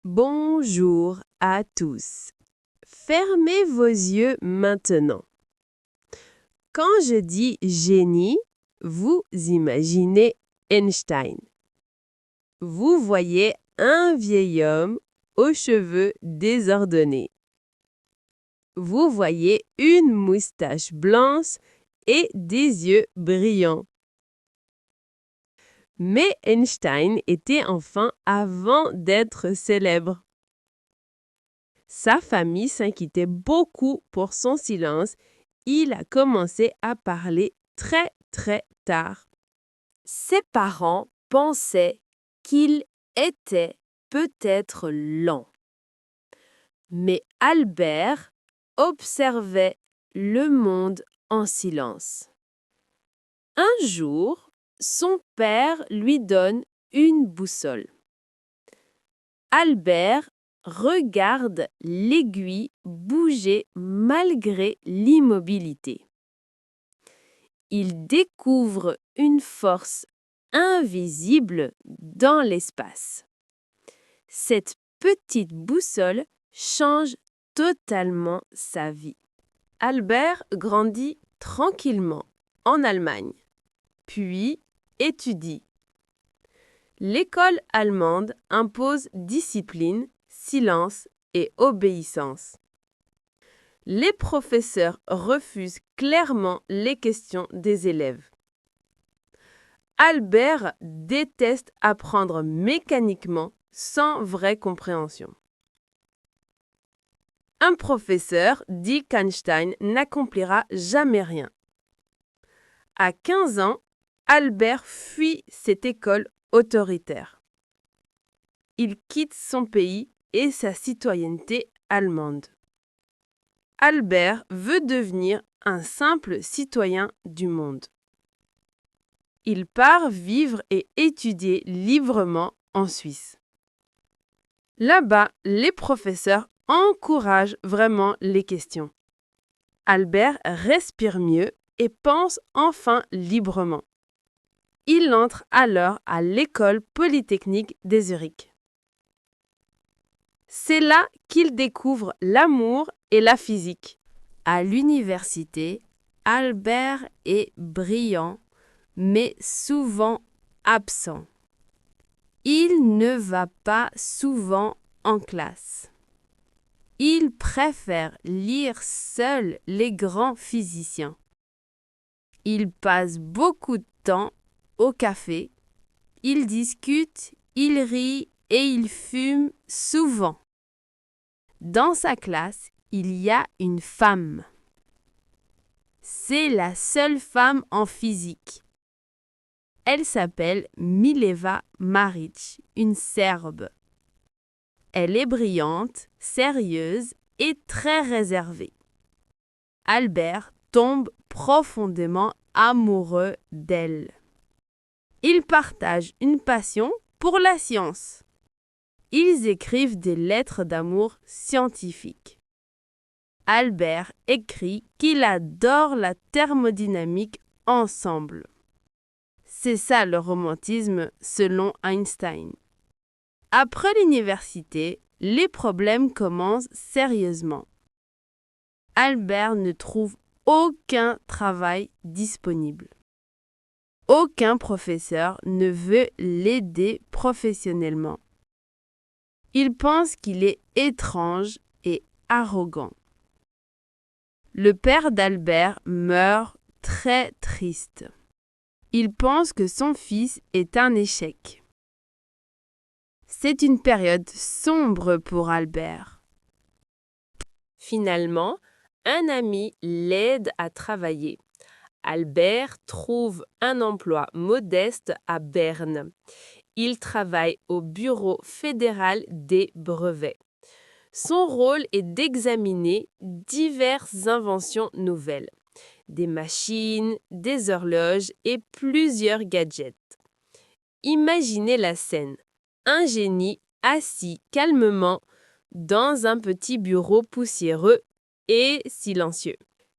Bonjour à tous. Fermez vos yeux maintenant. Quand je dis génie, vous imaginez Einstein. Vous voyez un vieil homme aux cheveux désordonnés. Vous voyez une moustache blanche et des yeux brillants. Mais Einstein était enfant avant d'être célèbre. Sa famille s'inquiétait beaucoup pour son silence. Il a commencé à parler très tard. Ses parents pensaient qu'il était peut-être lent. Mais Albert observait le monde en silence. Un jour, son père lui donne une boussole. Albert regarde l'aiguille bouger malgré l'immobilité. Il découvre une force invisible dans l'espace. Cette petite boussole change totalement sa vie. Albert grandit tranquillement en Allemagne, puis étudie. L'école allemande impose discipline, silence et obéissance. Les professeurs refusent clairement les questions des élèves. Albert déteste apprendre mécaniquement sans vraie compréhension. Un professeur dit qu'Einstein n'accomplira jamais rien. À 15 ans, Albert fuit cette école autoritaire. Il quitte son pays et sa citoyenneté allemande. Albert veut devenir un simple citoyen du monde. Il part vivre et étudier librement en Suisse. Là-bas, les professeurs encouragent vraiment les questions. Albert respire mieux et pense enfin librement. Il entre alors à l'école polytechnique de Zurich. C'est là qu'il découvre l'amour et la physique. À l'université, Albert est brillant, mais souvent absent. Il ne va pas souvent en classe. Il préfère lire seul les grands physiciens. Il passe beaucoup de temps au café. Il discute, il rit et il fume souvent. Dans sa classe, il y a une femme. C'est la seule femme en physique. Elle s'appelle Mileva Maric, une Serbe. Elle est brillante, sérieuse et très réservée. Albert tombe profondément amoureux d'elle. Ils partagent une passion pour la science. Ils écrivent des lettres d'amour scientifiques. Albert écrit qu'il adore la thermodynamique ensemble. C'est ça le romantisme selon Einstein. Après l'université, les problèmes commencent sérieusement. Albert ne trouve aucun travail disponible. Aucun professeur ne veut l'aider professionnellement. Il pense qu'il est étrange et arrogant. Le père d'Albert meurt très triste. Il pense que son fils est un échec. C'est une période sombre pour Albert. Finalement, un ami l'aide à travailler. Albert trouve un emploi modeste à Berne. Il travaille au Bureau fédéral des brevets. Son rôle est d'examiner diverses inventions nouvelles, des machines, des horloges et plusieurs gadgets. Imaginez la scène. Un génie assis calmement dans un petit bureau poussiéreux et silencieux.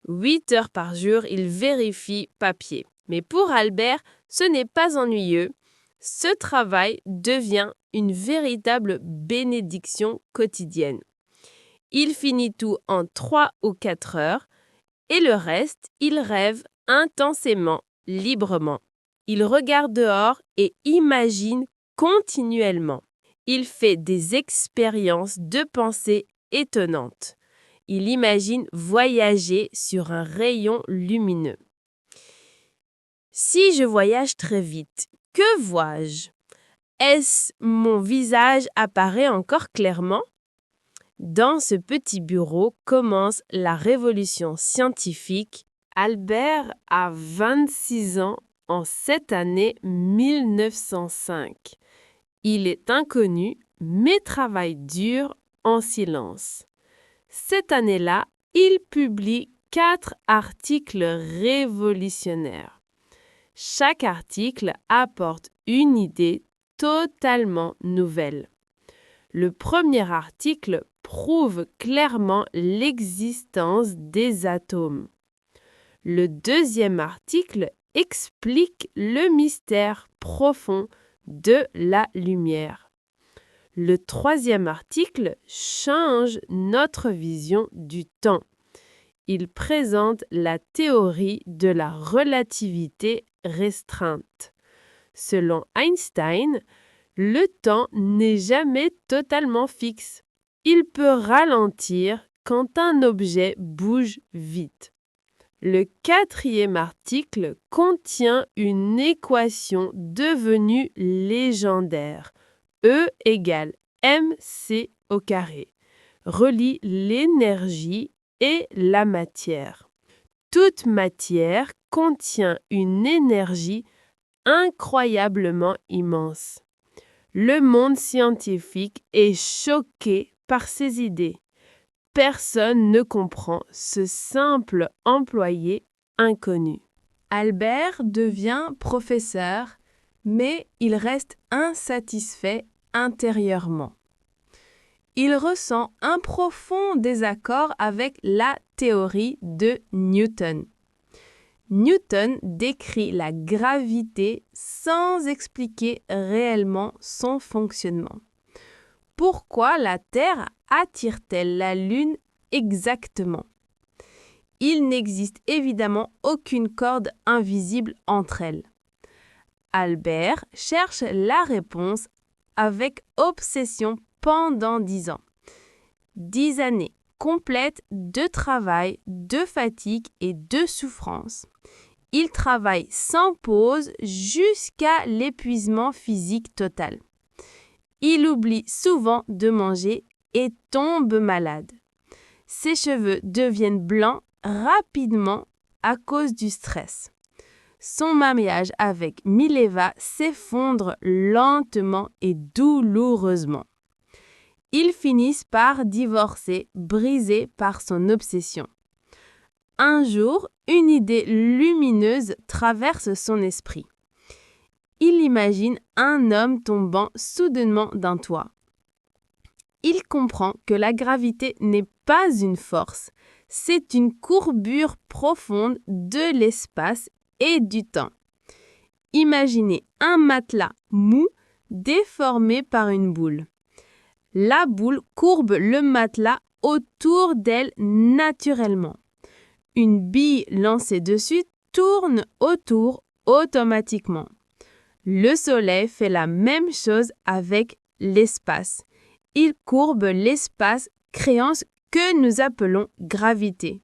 8 heures par jour, il vérifie papier. Mais pour Albert, ce n'est pas ennuyeux. Ce travail devient une véritable bénédiction quotidienne. Il finit tout en 3 ou 4 heures et le reste, il rêve intensément, librement. Il regarde dehors et imagine continuellement. Il fait des expériences de pensée étonnantes. Il imagine voyager sur un rayon lumineux. Si je voyage très vite, que vois-je? Est-ce mon visage apparaît encore clairement? Dans ce petit bureau commence la révolution scientifique. Albert a 26 ans en cette année 1905. Il est inconnu, mais travaille dur en silence. Cette année-là, il publie 4 articles révolutionnaires. Chaque article apporte une idée totalement nouvelle. Le premier article prouve clairement l'existence des atomes. Le deuxième article explique le mystère profond de la lumière. Le troisième article change notre vision du temps. Il présente la théorie de la relativité restreinte. Selon Einstein, le temps n'est jamais totalement fixe. Il peut ralentir quand un objet bouge vite. Le quatrième article contient une équation devenue légendaire. E égale mc au carré. Relie l'énergie et la matière. Toute matière contient une énergie incroyablement immense. Le monde scientifique est choqué par ces idées. Personne ne comprend ce simple employé inconnu. Albert devient professeur, mais il reste insatisfait intérieurement. Il ressent un profond désaccord avec la théorie de Newton. Newton décrit la gravité sans expliquer réellement son fonctionnement. Pourquoi la Terre attire-t-elle la Lune exactement? Il n'existe évidemment aucune corde invisible entre elles. Albert cherche la réponse avec obsession pendant 10 ans. 10 années complètes de travail, de fatigue et de souffrance. Il travaille sans pause jusqu'à l'épuisement physique total. Il oublie souvent de manger et tombe malade. Ses cheveux deviennent blancs rapidement à cause du stress. Son mariage avec Mileva s'effondre lentement et douloureusement. Ils finissent par divorcer, brisés par son obsession. Un jour, une idée lumineuse traverse son esprit. Il imagine un homme tombant soudainement d'un toit. Il comprend que la gravité n'est pas une force, c'est une courbure profonde de l'espace et du temps. Imaginez un matelas mou déformé par une boule. La boule courbe le matelas autour d'elle naturellement. Une bille lancée dessus tourne autour automatiquement. Le Soleil fait la même chose avec l'espace. Il courbe l'espace créant ce que nous appelons gravité.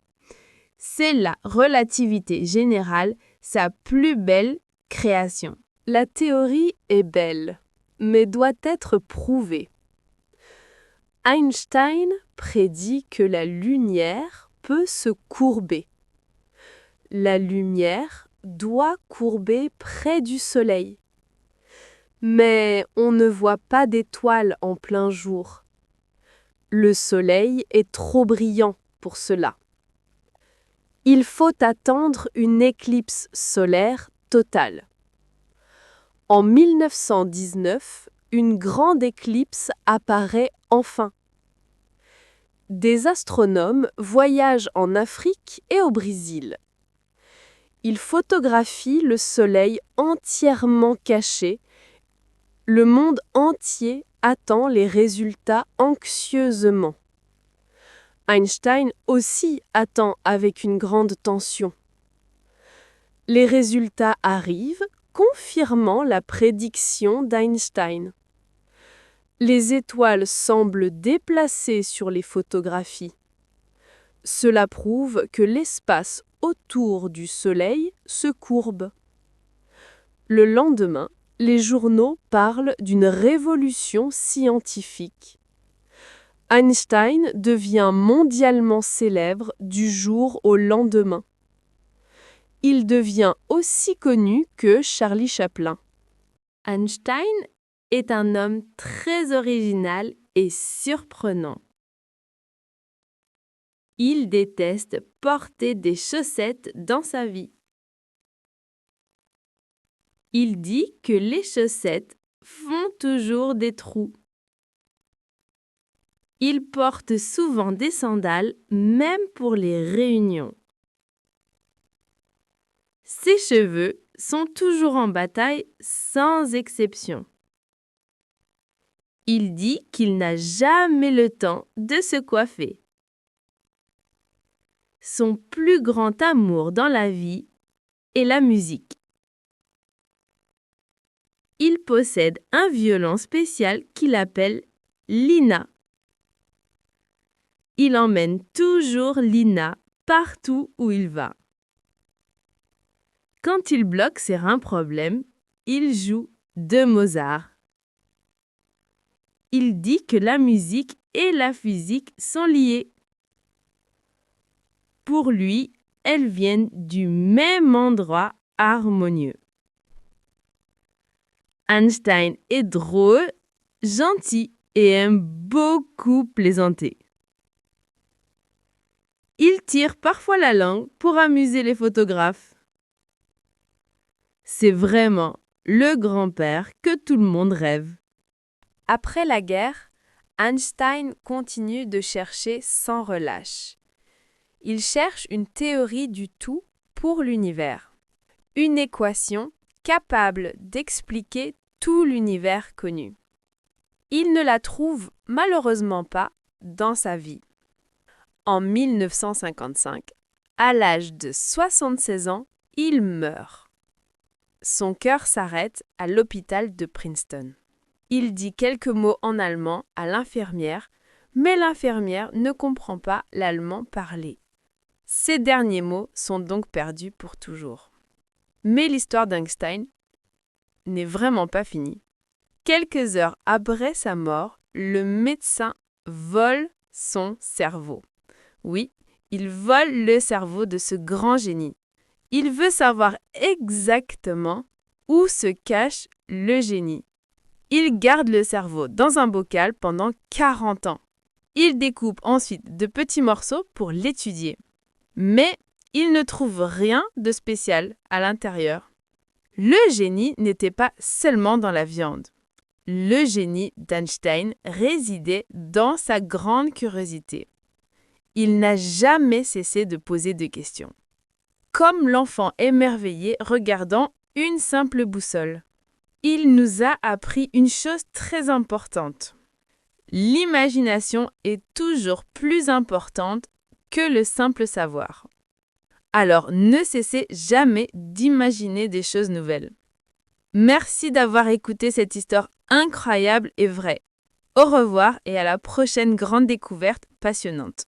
C'est la relativité générale, sa plus belle création. La théorie est belle, mais doit être prouvée. Einstein prédit que la lumière peut se courber. La lumière doit courber près du Soleil. Mais on ne voit pas d'étoiles en plein jour. Le Soleil est trop brillant pour cela. Il faut attendre une éclipse solaire totale. En 1919, une grande éclipse apparaît enfin. Des astronomes voyagent en Afrique et au Brésil. Ils photographient le Soleil entièrement caché Le monde entier attend les résultats anxieusement. Einstein aussi attend avec une grande tension. Les résultats arrivent, confirmant la prédiction d'Einstein. Les étoiles semblent déplacées sur les photographies. Cela prouve que l'espace autour du Soleil se courbe. Le lendemain, les journaux parlent d'une révolution scientifique. Einstein devient mondialement célèbre du jour au lendemain. Il devient aussi connu que Charlie Chaplin. Einstein est un homme très original et surprenant. Il déteste porter des chaussettes dans sa vie. Il dit que les chaussettes font toujours des trous. Il porte souvent des sandales, même pour les réunions. Ses cheveux sont toujours en bataille, sans exception. Il dit qu'il n'a jamais le temps de se coiffer. Son plus grand amour dans la vie est la musique. Il possède un violon spécial qu'il appelle Lina. Il emmène toujours Lina partout où il va. Quand il bloque sur un problème, il joue de Mozart. Il dit que la musique et la physique sont liées. Pour lui, elles viennent du même endroit harmonieux. Einstein est drôle, gentil et aime beaucoup plaisanter. Il tire parfois la langue pour amuser les photographes. C'est vraiment le grand-père que tout le monde rêve. Après la guerre, Einstein continue de chercher sans relâche. Il cherche une théorie du tout pour l'univers. Une équation capable d'expliquer tout l'univers connu. Il ne la trouve malheureusement pas dans sa vie. En 1955, à l'âge de 76 ans, il meurt. Son cœur s'arrête à l'hôpital de Princeton. Il dit quelques mots en allemand à l'infirmière, mais l'infirmière ne comprend pas l'allemand parlé. Ces derniers mots sont donc perdus pour toujours. Mais l'histoire d'Einstein n'est vraiment pas finie. Quelques heures après sa mort, le médecin vole son cerveau. Oui, il vole le cerveau de ce grand génie. Il veut savoir exactement où se cache le génie. Il garde le cerveau dans un bocal pendant 40 ans. Il découpe ensuite de petits morceaux pour l'étudier. Mais il ne trouve rien de spécial à l'intérieur. Le génie n'était pas seulement dans la viande. Le génie d'Einstein résidait dans sa grande curiosité. Il n'a jamais cessé de poser de questions. Comme l'enfant émerveillé regardant une simple boussole. Il nous a appris une chose très importante. L'imagination est toujours plus importante que le simple savoir. Alors ne cessez jamais d'imaginer des choses nouvelles. Merci d'avoir écouté cette histoire incroyable et vraie. Au revoir et à la prochaine grande découverte passionnante.